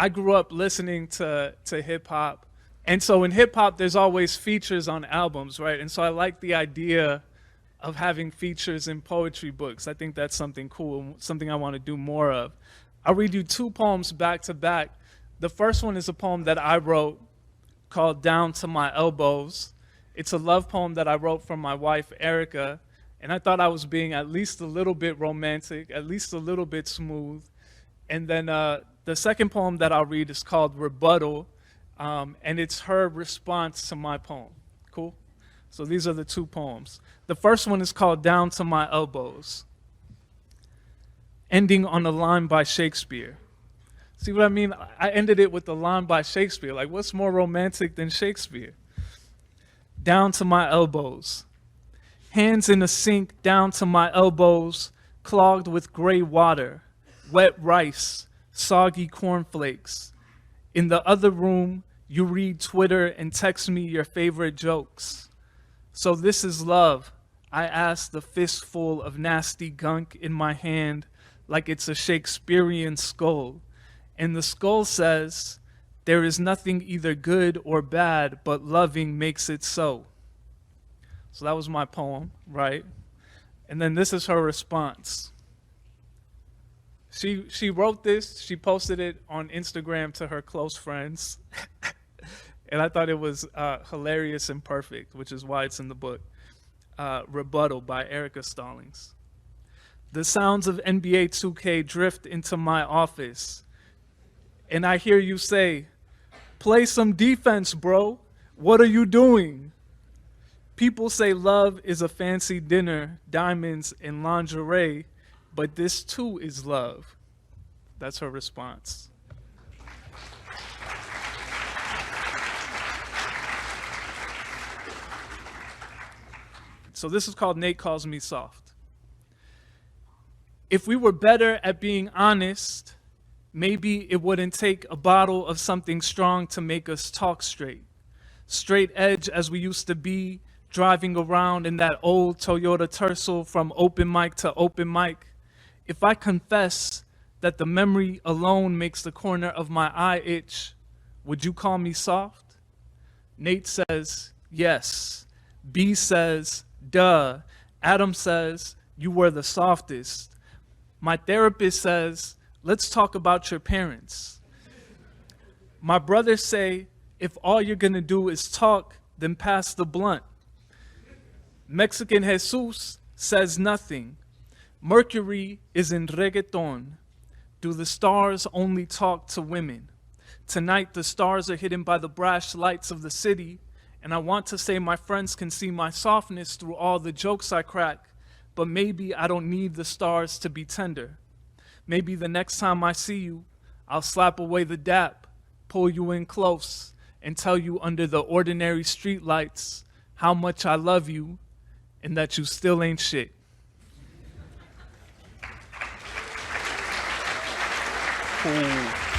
I grew up listening to hip hop. And so in hip hop, there's always features on albums, right? And so I like the idea of having features in poetry books. I think that's something cool, something I want to do more of. I'll read you two poems back to back. The first one is a poem that I wrote called Down to My Elbows. It's a love poem that I wrote for my wife, Erica, and I thought I was being at least a little bit romantic, at least a little bit smooth. And then the second poem that I'll read is called Rebuttal, and it's her response to my poem. Cool? So these are the two poems. The first one is called Down to My Elbows, ending on a line by Shakespeare. See what I mean? I ended it with a line by Shakespeare. Like, what's more romantic than Shakespeare? Down to my elbows. Hands in a sink down to my elbows, clogged with gray water, wet rice, soggy cornflakes. In the other room, you read Twitter and text me your favorite jokes. So this is love, I ask, the fistful of nasty gunk in my hand like it's a Shakespearean skull. And the skull says, there is nothing either good or bad, but loving makes it so. So that was my poem, right? And then this is her response. She wrote this, she posted it on Instagram to her close friends. And I thought it was hilarious and perfect, which is why it's in the book. Rebuttal by Erica Stallings. The sounds of NBA 2K drift into my office, and I hear you say, play some defense, bro. What are you doing? People say love is a fancy dinner, diamonds, and lingerie, but this too is love. That's her response. So this is called Nate Calls Me Soft. If we were better at being honest, maybe it wouldn't take a bottle of something strong to make us talk straight. Straight edge as we used to be, driving around in that old Toyota Tercel from open mic to open mic. If I confess that the memory alone makes the corner of my eye itch, would you call me soft? Nate says, yes. B says, duh. Adam says, you were the softest. My therapist says, let's talk about your parents. My brothers say, if all you're gonna do is talk, then pass the blunt. Mexican Jesus says nothing. Mercury is in reggaeton. Do the stars only talk to women? Tonight the stars are hidden by the brash lights of the city, and I want to say my friends can see my softness through all the jokes I crack, but maybe I don't need the stars to be tender. Maybe the next time I see you, I'll slap away the dap, pull you in close, and tell you under the ordinary streetlights how much I love you and that you still ain't shit. Cool.